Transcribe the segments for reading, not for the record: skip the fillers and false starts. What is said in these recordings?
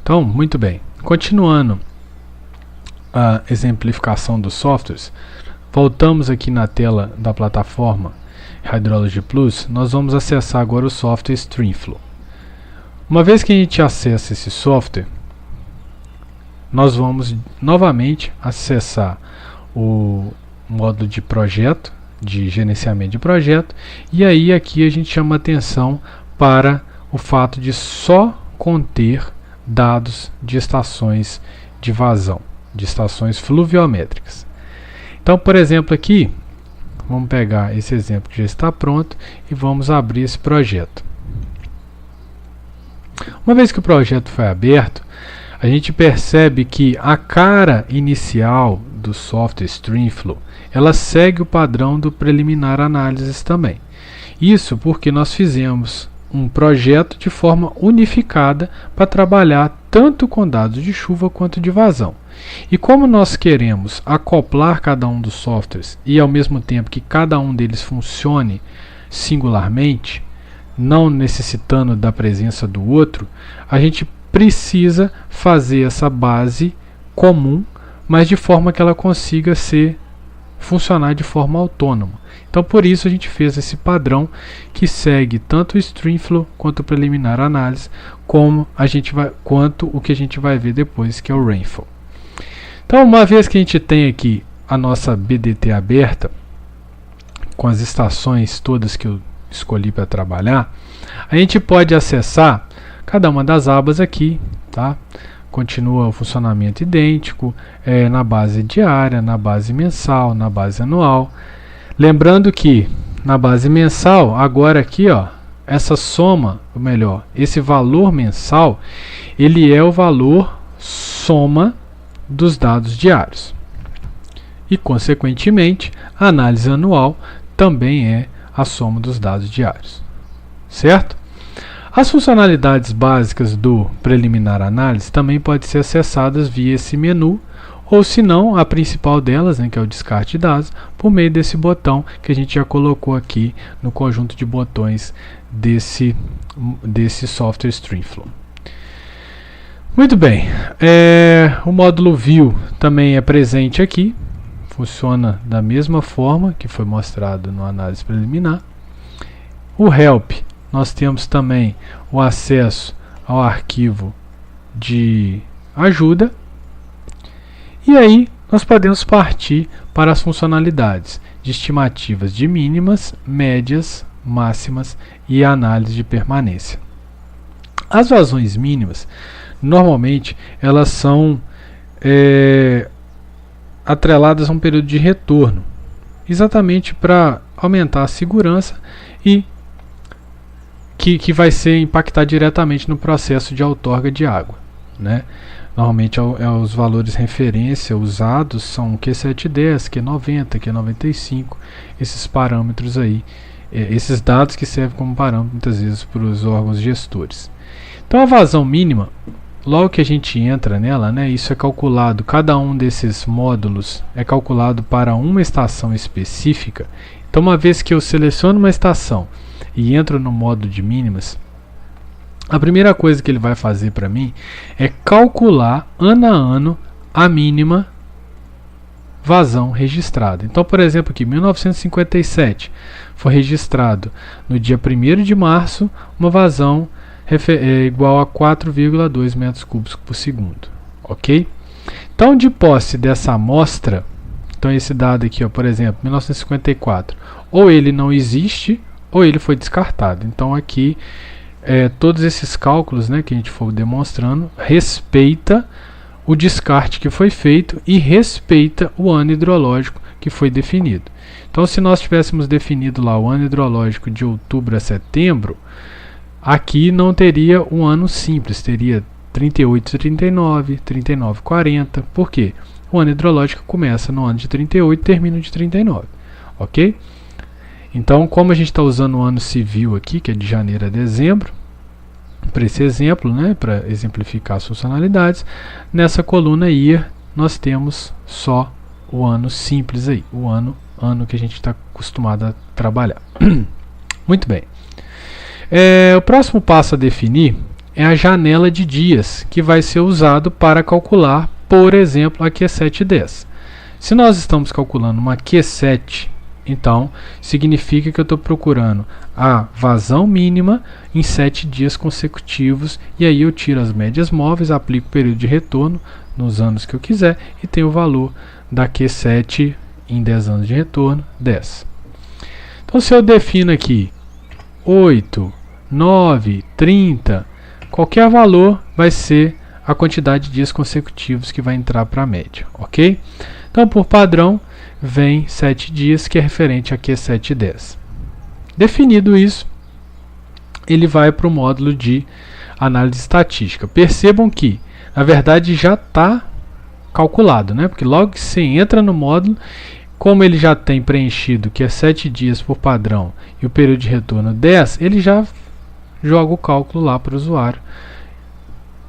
Então, muito bem. Continuando a exemplificação dos softwares, voltamos aqui na tela da plataforma Hydrology Plus. Nós vamos acessar agora o software Streamflow. Uma vez que a gente acessa esse software, nós vamos novamente acessar o módulo de projeto, de gerenciamento de projeto, e aí aqui a gente chama atenção para o fato de só conter dados de estações de vazão, de estações fluviométricas. Então, por exemplo, aqui, vamos pegar esse exemplo que já está pronto e vamos abrir esse projeto. Uma vez que o projeto foi aberto, a gente percebe que a cara inicial do software Streamflow, ela segue o padrão do preliminar análises também. Isso porque nós fizemos um projeto de forma unificada para trabalhar tanto com dados de chuva quanto de vazão. E como nós queremos acoplar cada um dos softwares e ao mesmo tempo que cada um deles funcione singularmente, não necessitando da presença do outro, a gente precisa fazer essa base comum, mas de forma que ela consiga funcionar de forma autônoma. Então, por isso a gente fez esse padrão que segue tanto o Streamflow quanto o preliminar análise, quanto o que a gente vai ver depois, que é o Rainfall. Então, uma vez que a gente tem aqui a nossa BDT aberta, com as estações todas que eu escolhi para trabalhar, a gente pode acessar cada uma das abas aqui, tá? Continua o funcionamento idêntico, na base diária, na base mensal, na base anual. Lembrando que na base mensal, agora aqui, ó, essa soma, ou melhor, esse valor mensal, ele é o valor soma dos dados diários. E, consequentemente, a análise anual também é a soma dos dados diários. Certo? As funcionalidades básicas do preliminar análise também podem ser acessadas via esse menu, ou se não, a principal delas, que é o descarte de dados, por meio desse botão que a gente já colocou aqui no conjunto de botões desse software Streamflow. Muito bem, o módulo View também é presente aqui, funciona da mesma forma que foi mostrado no análise preliminar. O Help, nós temos também o acesso ao arquivo de ajuda. E aí nós podemos partir para as funcionalidades de estimativas de mínimas, médias, máximas e análise de permanência. As vazões mínimas, normalmente, elas são atreladas a um período de retorno, exatamente para aumentar a segurança e que vai impactar diretamente no processo de outorga de água, né? Normalmente os valores referência usados são Q710, Q90, Q95, esses parâmetros aí, esses dados que servem como parâmetro muitas vezes para os órgãos gestores. Então a vazão mínima, logo que a gente entra nela, né, isso é calculado, cada um desses módulos é calculado para uma estação específica. Então, uma vez que eu seleciono uma estação e entro no módulo de mínimas, a primeira coisa que ele vai fazer para mim é calcular ano a ano a mínima vazão registrada. Então, por exemplo, aqui 1957 foi registrado no dia 1º de março uma vazão igual a 4,2 metros cúbicos por segundo, ok? Então, de posse dessa amostra, então esse dado aqui, ó, por exemplo, 1954, ou ele não existe ou ele foi descartado. Então aqui todos esses cálculos, né, que a gente for demonstrando, respeita o descarte que foi feito e respeita o ano hidrológico que foi definido. Então, se nós tivéssemos definido lá o ano hidrológico de outubro a setembro, aqui não teria um ano simples, teria 38, 39, 39, 40. Por quê? O ano hidrológico começa no ano de 38 e termina de 39, ok? Então, como a gente está usando o ano civil aqui, que é de janeiro a dezembro, para esse exemplo, né, para exemplificar as funcionalidades, nessa coluna Year nós temos só o ano simples aí, o ano que a gente está acostumado a trabalhar. Muito bem. O próximo passo a definir é a janela de dias que vai ser usado para calcular, por exemplo, a Q710. Se nós estamos calculando uma Q7, então significa que eu estou procurando a vazão mínima em 7 dias consecutivos, e aí eu tiro as médias móveis, aplico o período de retorno nos anos que eu quiser e tenho o valor da Q7 em 10 anos de retorno, 10. Então se eu defino aqui 8, 9, 30, qualquer valor vai ser a quantidade de dias consecutivos que vai entrar para a média, ok? Então, por padrão, vem 7 dias, que é referente a Q710. Definido isso, ele vai para o módulo de análise estatística. Percebam que, na verdade, já está calculado, né? Porque logo que você entra no módulo, como ele já tem preenchido que é 7 dias por padrão e o período de retorno 10, ele já joga o cálculo lá para o usuário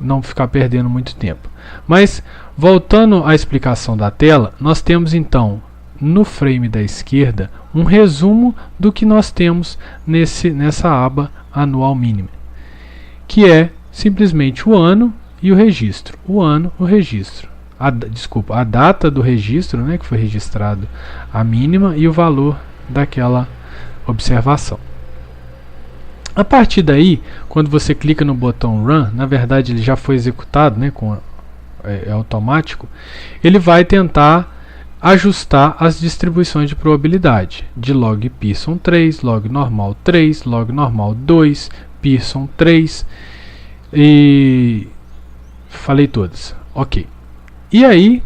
não ficar perdendo muito tempo. Mas, voltando à explicação da tela, nós temos então no frame da esquerda um resumo do que nós temos nessa aba anual mínima, que é simplesmente o ano e o registro. O ano, o registro. A data do registro, né, que foi registrado a mínima, e o valor daquela observação. A partir daí, quando você clica no botão Run, na verdade ele já foi executado, né, é automático, ele vai tentar ajustar as distribuições de probabilidade de log Pearson 3, log normal 3, log normal 2, Pearson 3, e falei todas, ok. E aí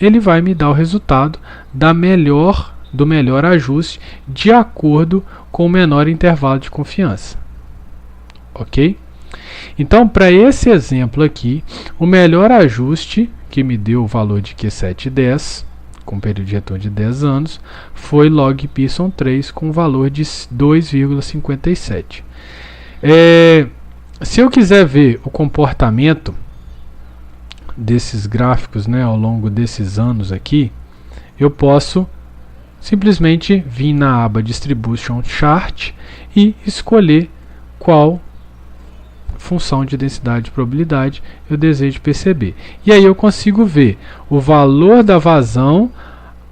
ele vai me dar o resultado do melhor ajuste de acordo com o menor intervalo de confiança, ok? Então, para esse exemplo aqui, o melhor ajuste que me deu o valor de Q710 com período de retorno de 10 anos foi log Pearson 3 com valor de 2,57. Se eu quiser ver o comportamento desses gráficos, né, ao longo desses anos aqui, eu posso simplesmente vir na aba Distribution Chart e escolher qual função de densidade de probabilidade eu desejo perceber. E aí eu consigo ver o valor da vazão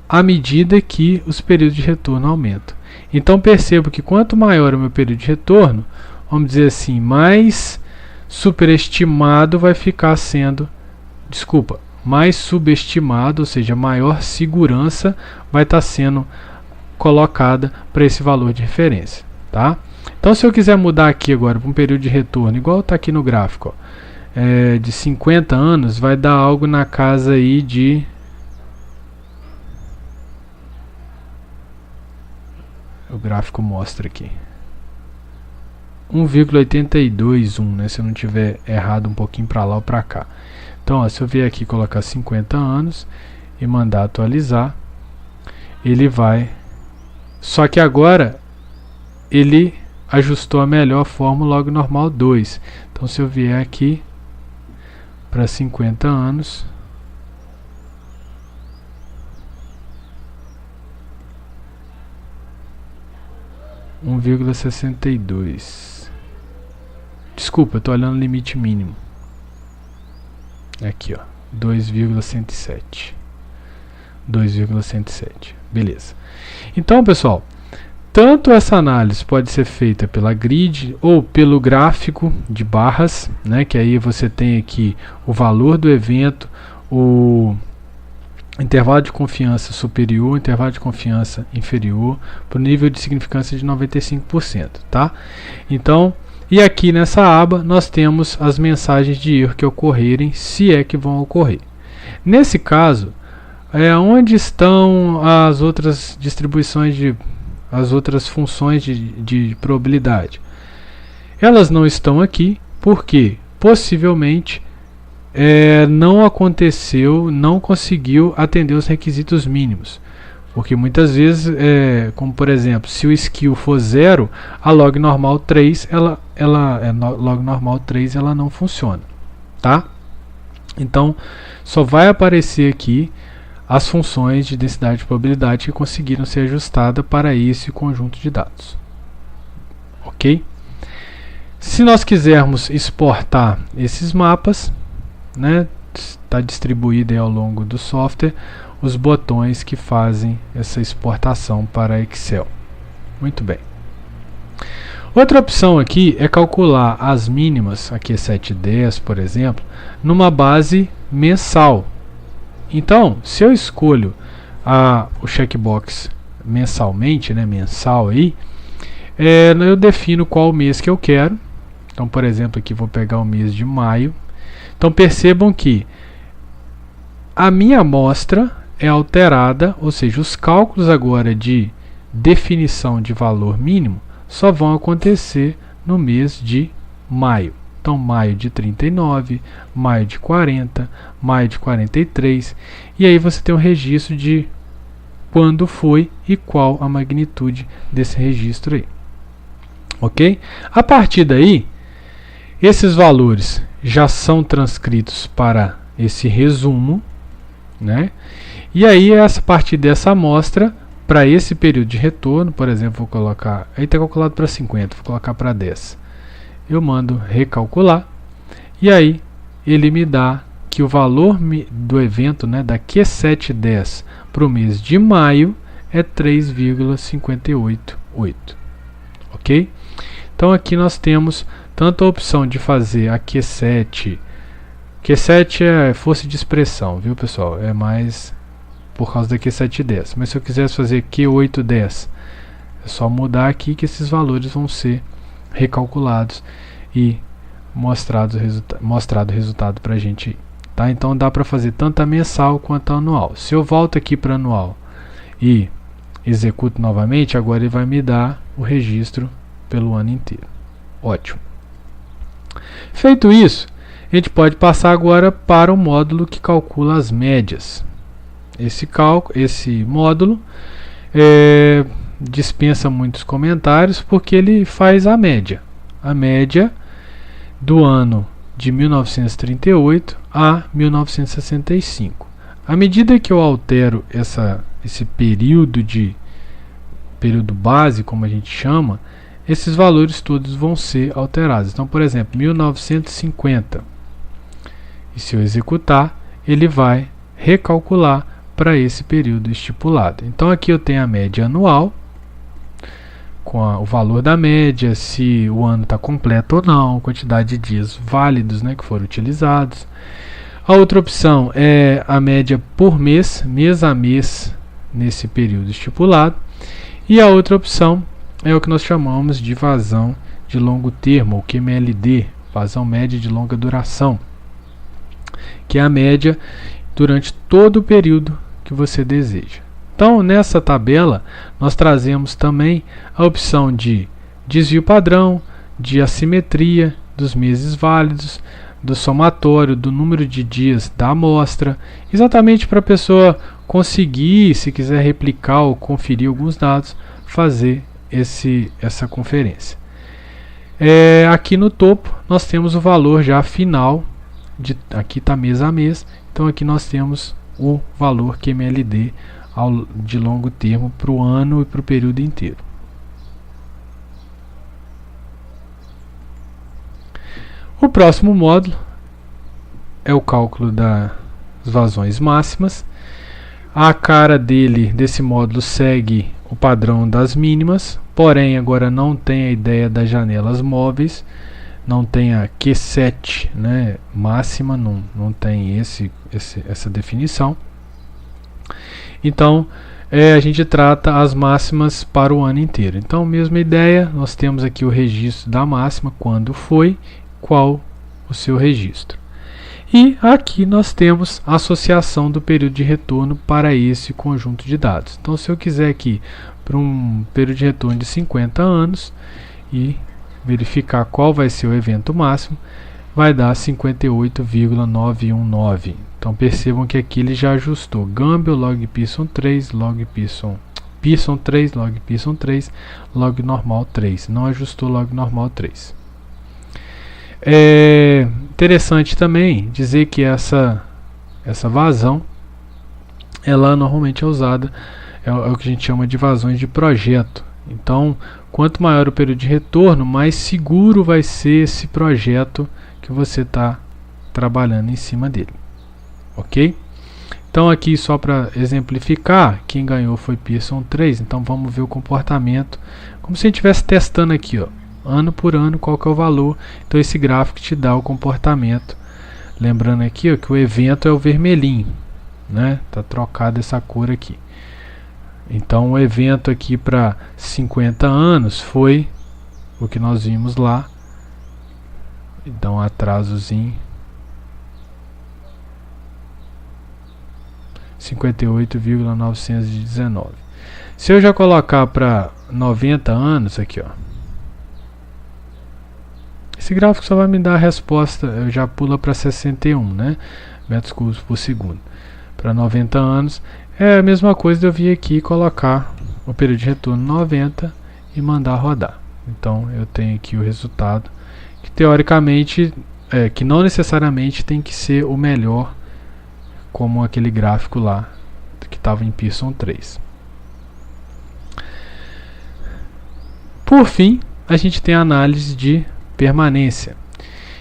à medida que os períodos de retorno aumentam. Então percebo que quanto maior o meu período de retorno, vamos dizer assim, mais superestimado vai ficar sendo, mais subestimado, ou seja, maior segurança vai estar sendo colocada para esse valor de referência, tá? Então, se eu quiser mudar aqui agora para um período de retorno, igual está aqui no gráfico, ó, de 50 anos, vai dar algo na casa aí de... O gráfico mostra aqui 1,821, né, se eu não tiver errado um pouquinho para lá ou para cá. Então, ó, se eu vier aqui colocar 50 anos e mandar atualizar, ele vai... Só que agora ele ajustou a melhor fórmula log normal 2. Então, se eu vier aqui para 50 anos, (1,62). Desculpa, eu estou olhando o limite mínimo. Aqui, ó, 2,107. 2,107. Beleza. Então, pessoal, tanto essa análise pode ser feita pela grid ou pelo gráfico de barras, né, que aí você tem aqui o valor do evento, o intervalo de confiança superior, intervalo de confiança inferior, para o nível de significância de 95%, tá? Então, e aqui nessa aba nós temos as mensagens de erro que ocorrerem, se é que vão ocorrer. Nesse caso, onde estão as outras distribuições as outras funções de probabilidade? Elas não estão aqui porque possivelmente não aconteceu, não conseguiu atender os requisitos mínimos. Porque muitas vezes, como por exemplo, se o skill for 0, a log normal 3, log normal 3 ela não funciona, tá? Então, só vai aparecer aqui as funções de densidade de probabilidade que conseguiram ser ajustadas para esse conjunto de dados. Ok? Se nós quisermos exportar esses mapas, né, está distribuído aí ao longo do software os botões que fazem essa exportação para Excel. Muito bem. Outra opção aqui é calcular as mínimas, aqui é 710, por exemplo, numa base mensal. Então, se eu escolho o checkbox mensalmente, né, mensal aí, eu defino qual mês que eu quero. Então, por exemplo, aqui vou pegar o mês de maio. Então, percebam que a minha amostra é alterada, ou seja, os cálculos agora de definição de valor mínimo só vão acontecer no mês de maio. Então, maio de 39, maio de 40, maio de 43, e aí você tem um registro de quando foi e qual a magnitude desse registro aí. Ok? A partir daí, esses valores já são transcritos para esse resumo, né? E aí, a partir dessa amostra, para esse período de retorno, por exemplo, vou colocar, aí está calculado para 50, vou colocar para 10. Eu mando recalcular, e aí ele me dá que o valor do evento, né, da Q710 para o mês de maio é 3,588. Ok? Então aqui nós temos tanto a opção de fazer a Q7. Q7 é força de expressão, viu, pessoal? É mais por causa da Q710. Mas se eu quisesse fazer Q810, é só mudar aqui que esses valores vão ser recalculados e mostrado o resultado para a gente. Tá? Então dá para fazer tanto a mensal quanto a anual. Se eu volto aqui para anual e executo novamente, agora ele vai me dar o registro pelo ano inteiro. Ótimo. Feito isso, a gente pode passar agora para o módulo que calcula as médias. Esse módulo dispensa muitos comentários porque ele faz a média do ano de 1938 a 1965. À medida que eu altero esse período base, como a gente chama, esses valores todos vão ser alterados. Então, por exemplo, 1950. E se eu executar, ele vai recalcular para esse período estipulado. Então, aqui eu tenho a média anual, com o valor da média, se o ano está completo ou não, quantidade de dias válidos, né, que foram utilizados. A outra opção é a média por mês, mês a mês, nesse período estipulado. E a outra opção é o que nós chamamos de vazão de longo termo, ou QMLD, vazão média de longa duração, que é a média durante todo o período que você deseja. Então, nessa tabela, nós trazemos também a opção de desvio padrão, de assimetria dos meses válidos, do somatório, do número de dias da amostra, exatamente para a pessoa conseguir, se quiser replicar ou conferir alguns dados, fazer essa conferência. Aqui no topo, nós temos o valor já final, aqui está mês a mês, então aqui nós temos o valor QMLD de longo termo para o ano e para o período inteiro. O próximo módulo é o cálculo das vazões máximas. A cara desse módulo segue o padrão das mínimas, porém agora não tem a ideia das janelas móveis, não tem a Q7, né, máxima, não tem essa definição. Então, a gente trata as máximas para o ano inteiro. Então, mesma ideia, nós temos aqui o registro da máxima, quando foi, qual o seu registro. E aqui nós temos a associação do período de retorno para esse conjunto de dados. Então, se eu quiser aqui para um período de retorno de 50 anos e verificar qual vai ser o evento máximo, vai dar 58,919. Então percebam que aqui ele já ajustou Gamble, log Pearson 3, log Pearson 3, log Pearson 3, log normal 3. Não ajustou log normal 3. É interessante também dizer que essa vazão, ela normalmente é usada, é o que a gente chama de vazões de projeto. Então, quanto maior o período de retorno, mais seguro vai ser esse projeto que você está trabalhando em cima dele. Ok? Então aqui só para exemplificar, quem ganhou foi Pearson 3, então vamos ver o comportamento, como se a gente estivesse testando aqui, ó, ano por ano, qual que é o valor. Então esse gráfico te dá o comportamento. Lembrando aqui, ó, que o evento é o vermelhinho, né? Tá trocada essa cor aqui. Então o evento aqui para 50 anos foi o que nós vimos lá. Então um atrasozinho, 58,919. Se eu já colocar para 90 anos aqui, ó, esse gráfico só vai me dar a resposta. Eu já pulo para 61, né, metros cúbicos por segundo. Para 90 anos é a mesma coisa de eu vir aqui e colocar o período de retorno 90 e mandar rodar. Então eu tenho aqui o resultado que teoricamente, que não necessariamente tem que ser o melhor, como aquele gráfico lá que estava em Pearson 3. Por fim, a gente tem a análise de permanência.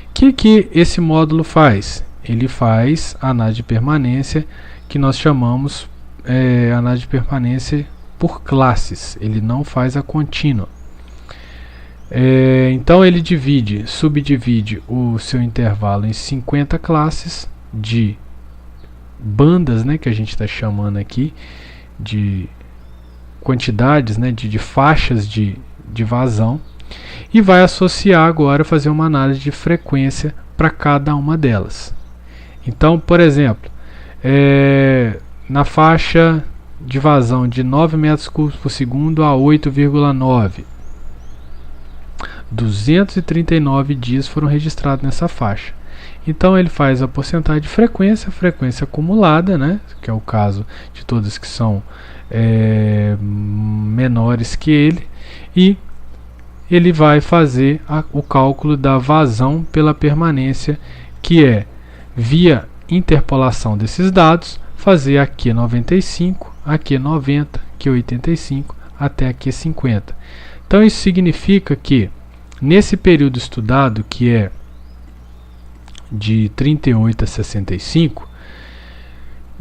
O que esse módulo faz? Ele faz a análise de permanência que nós chamamos análise de permanência por classes. Ele não faz a contínua. Então ele subdivide o seu intervalo em 50 classes de bandas, né, que a gente está chamando aqui de quantidades, né, de faixas de vazão, e vai associar agora, fazer uma análise de frequência para cada uma delas. Então, por exemplo, na faixa de vazão de 9 metros cúbicos por segundo a 8,9, 239 dias foram registrados nessa faixa. Então ele faz a porcentagem de frequência acumulada, né, que é o caso de todas que são menores que ele, e ele vai fazer o cálculo da vazão pela permanência, que é via interpolação desses dados, fazer aqui 95, aqui 90, aqui 85, até aqui 50. Então isso significa que nesse período estudado, que é de 38 a 65,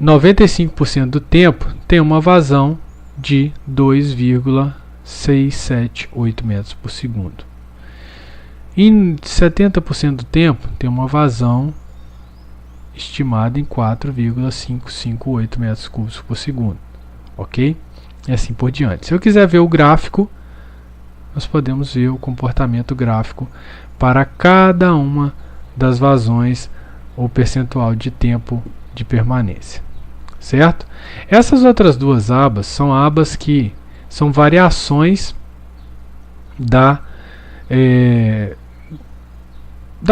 95% do tempo tem uma vazão de 2,678 metros por segundo. Em 70% do tempo tem uma vazão estimada em 4,558 metros cúbicos por segundo. Ok? E assim por diante. Se eu quiser ver o gráfico, nós podemos ver o comportamento gráfico para cada uma das vazões ou percentual de tempo de permanência, certo? Essas outras duas abas são abas que são variações da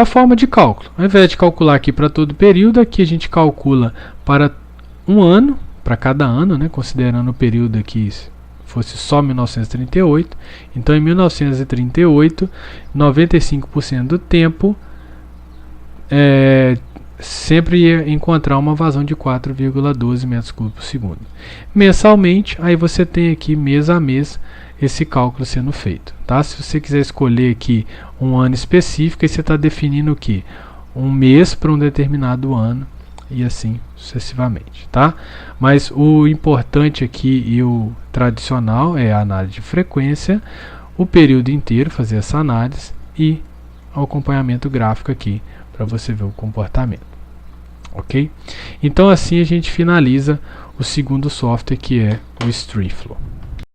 forma de cálculo. Ao invés de calcular aqui para todo o período, aqui a gente calcula para um ano, para cada ano, né, considerando o período aqui fosse só 1938. Então em 1938, 95% do tempo sempre ia encontrar uma vazão de 4,12 metros cúbicos por segundo. Mensalmente, aí você tem aqui mês a mês esse cálculo sendo feito, tá? Se você quiser escolher aqui um ano específico, aí você está definindo o que? Um mês para um determinado ano e assim sucessivamente, tá? Mas o importante aqui e o tradicional é a análise de frequência, o período inteiro, fazer essa análise, e o acompanhamento gráfico aqui para você ver o comportamento. Ok? Então assim a gente finaliza o segundo software, que é o StreamFlow.